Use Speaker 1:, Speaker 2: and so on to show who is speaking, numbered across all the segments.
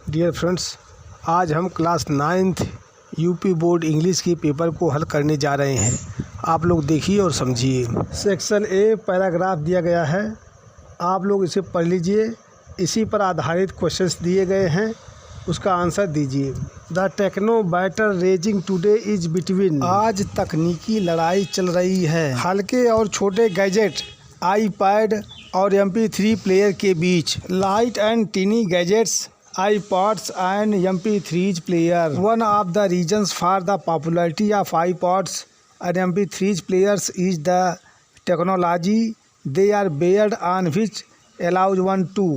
Speaker 1: Dear friends, आज हम class 9th UP board English के पेपर को हल करने जा रहे हैं। आप लोग देखिए और समझिए। सेक्शन ए पैराग्राफ दिया गया है, आप लोग इसे पढ़ लीजिए। इसी पर आधारित क्वेश्चंस दिए गए हैं, उसका आंसर दीजिए। The techno battle raging today is between, आज तकनीकी लड़ाई चल रही है हल्के और छोटे गैजेट आईपैड और MP3 प्लेयर के बीच। Light and tiny gadgets iPods and MP3 player. One of the reasons for the popularity of iPods and MP3 players is the technology they are based on, which allows one to.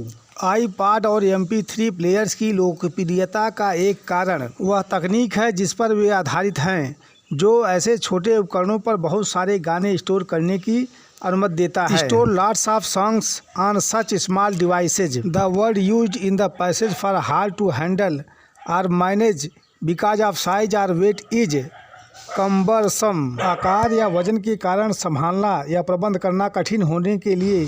Speaker 1: iPod और MP3 players की लोकप्रियता का एक कारण वह तकनीक है जिस पर वे आधारित हैं, जो ऐसे छोटे उपकरणों पर बहुत सारे गाने स्टोर करने की अनुमति देता है। Store lots of songs on such small devices. The word used in the passage for hard to handle or manage because of size or weight is cumbersome. आकार या वजन के कारण संभालना या प्रबंध करना कठिन होने के लिए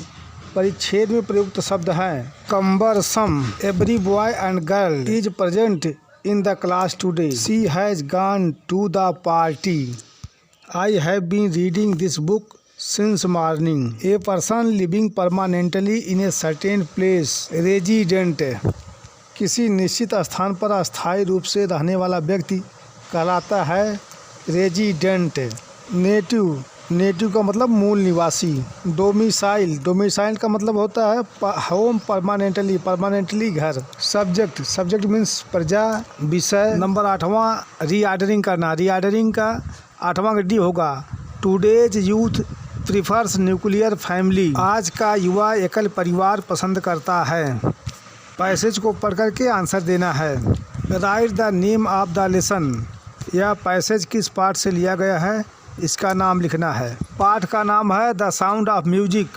Speaker 1: परिच्छेद में प्रयुक्त शब्द है cumbersome. Every boy and girl is present in the class today. She has gone to the party. I have been reading this book since morning. A person living permanently in a certain place, resident. किसी निश्चित स्थान पर अस्थायी रूप से रहने वाला व्यक्ति कहलाता है रेजिडेंट। नेटिव का मतलब मूल निवासी। डोमिसाइल का मतलब होता है होम। परमानेंटली घर। सब्जेक्ट मीन्स प्रजा, विषय। नंबर 8वां रीऑर्डरिंग करना। रीऑर्डरिंग का 8वां गड्डी होगा today's youth prefers nuclear family, आज का युवा एकल परिवार पसंद करता है। पैसेज को पढ़ करके आंसर देना है। Right the name of the lesson, यह पैसेज किस पाठ से लिया गया है, इसका नाम लिखना है। पाठ का नाम है द साउंड ऑफ म्यूजिक,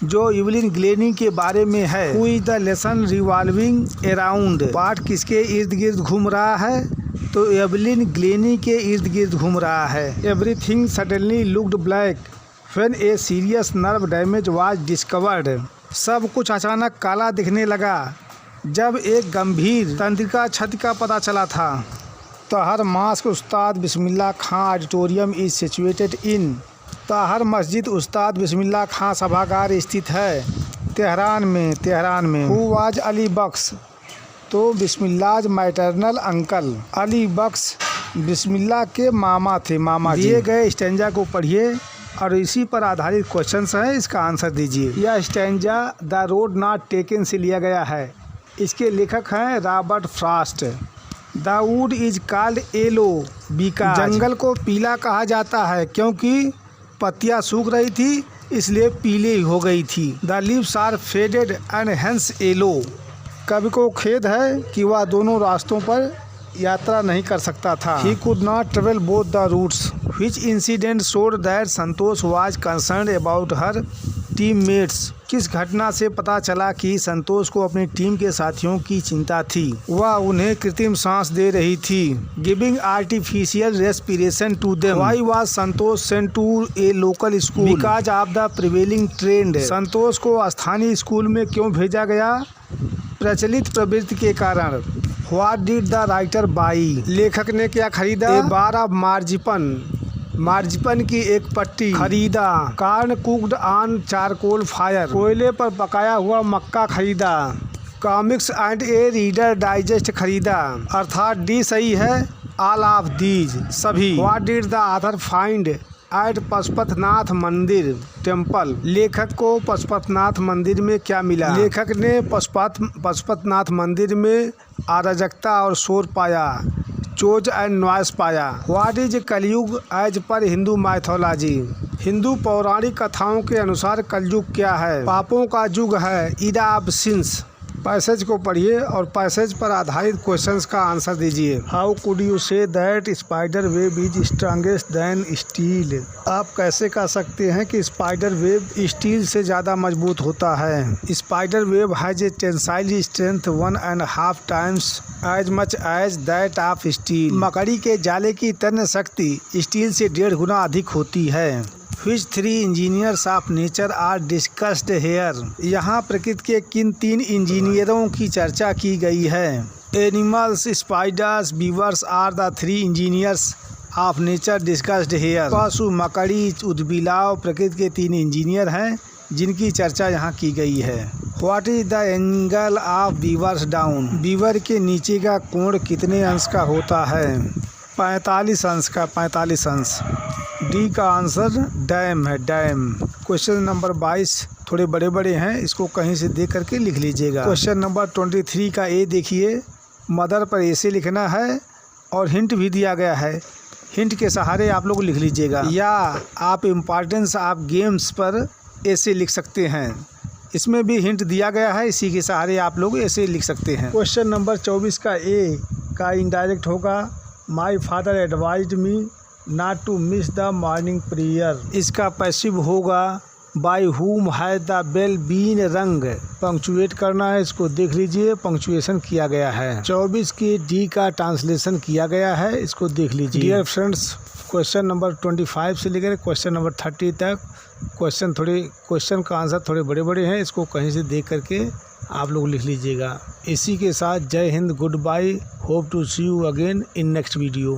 Speaker 1: जो इवलिन ग्लेनी के बारे में है। Who is the lesson revolving around, पाठ किसके इर्द गिर्द घूम रहा है, तो एवलिन ग्लेनी के इर्द गिर्द घूम रहा है। Everything suddenly looked black when a serious nerve damage was discovered, सब कुछ अचानक काला दिखने लगा जब एक गंभीर तंत्रिका क्षति का पता चला था। Tahar mosque Ustad Bismillah Khan auditorium is situated in, Tahar Masjid Ustad Bismillah खां सभागार स्थित है तेहरान में। हु वाज अली बख्श, तो बिस्मिल्लाह मैटरनल अंकल। अली बख्श बिस्मिल्लाह के मामा थे, मामा जी। दिए गए स्टेंजा को पढ़िए और इसी पर आधारित क्वेश्चंस हैं, इसका आंसर दीजिए। यह stanza the road not taken से लिया गया है। इसके लेखक हैं Robert Frost. The wood is called yellow because, जंगल को पीला कहा जाता है क्योंकि पत्तियां सूख रही थी, इसलिए पीली हो गई थी। The leaves are faded and hence yellow, कवि को खेद है कि वह दोनों रास्तों पर यात्रा नहीं कर सकता था। He could not travel both the routes. Which incident showed that Santosh was concerned about her teammates? किस घटना से पता चला कि संतोष को अपनी टीम के साथियों की चिंता थी? वह उन्हें कृत्रिम सांस दे रही थी। Giving artificial respiration to them. Why was Santosh sent to a local school? Because of the prevailing trend. संतोष को स्थानीय स्कूल में क्यों भेजा गया? प्रचलित प्रवृत्ति के कारण। What did the writer buy? लेखक ने क्या खरीदा? A bar of मार्जिपन की एक पट्टी खरीदा। Corn cooked on charcoal fire, कोयले पर पकाया हुआ मक्का खरीदा। Comics and a reader digest खरीदा। अर्थात डी सही है, ऑल ऑफ दीज सभी। What did the author find at Pashupatinath मंदिर टेम्पल, लेखक को पशुपतनाथ मंदिर में क्या मिला? लेखक ने पशुपतनाथ मंदिर में अराजकता और शोर पाया, चोज एंड नॉइस पाया। व्हाट इज कलयुग as per Hindu mythology, Hindu पौराणिक कथाओं के अनुसार कलयुग क्या है? पापों का युग है, इरा ऑफ सिंस। पैसेज को पढ़िए और पैसेज पर आधारित क्वेश्चंस का आंसर दीजिए। How could you say that spider web is strongest than steel, आप कैसे कह सकते हैं कि स्पाइडर वेब स्टील से ज़्यादा मजबूत होता है? Spider web has a tensile strength 1.5 times as much as that of steel, मकड़ी के जाले की तन्य शक्ति स्टील से 1.5 गुना अधिक होती है। Which 3 engineers of nature are discussed here, यहाँ प्रकृति के किन 3 इंजीनियरों की चर्चा की गई है? Animals, spiders, beavers are the 3 engineers of nature discussed here. पशु, मकड़ी, उद्भिलाव प्रकृति के 3 इंजीनियर हैं जिनकी चर्चा यहाँ की गई है। What is the angle of beavers down? Beaver के नीचे का कोण कितने अंश का होता है? 45 अंश का, 45 अंश। डी का आंसर डैम है, डैम। क्वेश्चन नंबर 22 थोड़े बड़े बड़े हैं, इसको कहीं से देख करके लिख लीजिएगा। क्वेश्चन नंबर 23 का ए देखिए, मदर पर ऐसे लिखना है और हिंट भी दिया गया है। हिंट के सहारे आप लोग लिख लीजिएगा, या आप इम्पॉर्टेंस ऑफ गेम्स पर ऐसे लिख सकते हैं। इसमें भी हिंट दिया गया है, इसी के सहारे आप लोग ऐसे लिख सकते हैं। क्वेश्चन नंबर 24 का ए का इनडायरेक्ट होगा, my father advised me not to miss the morning prayer. इसका पैसिव होगा, by whom has the bell been rung. Punctuate करना है, इसको देख लीजिए, पंक्चुएशन किया गया है। 24 के डी का ट्रांसलेशन किया गया है, इसको देख लीजिए। डियर फ्रेंड्स, क्वेश्चन नंबर 25 से लेकर क्वेश्चन नंबर 30 तक क्वेश्चन का आंसर थोड़े बड़े बड़े हैं, इसको कहीं से देख करके आप लोग लिख लीजिएगा। इसी के साथ जय हिंद, goodbye, hope to see you again in next video.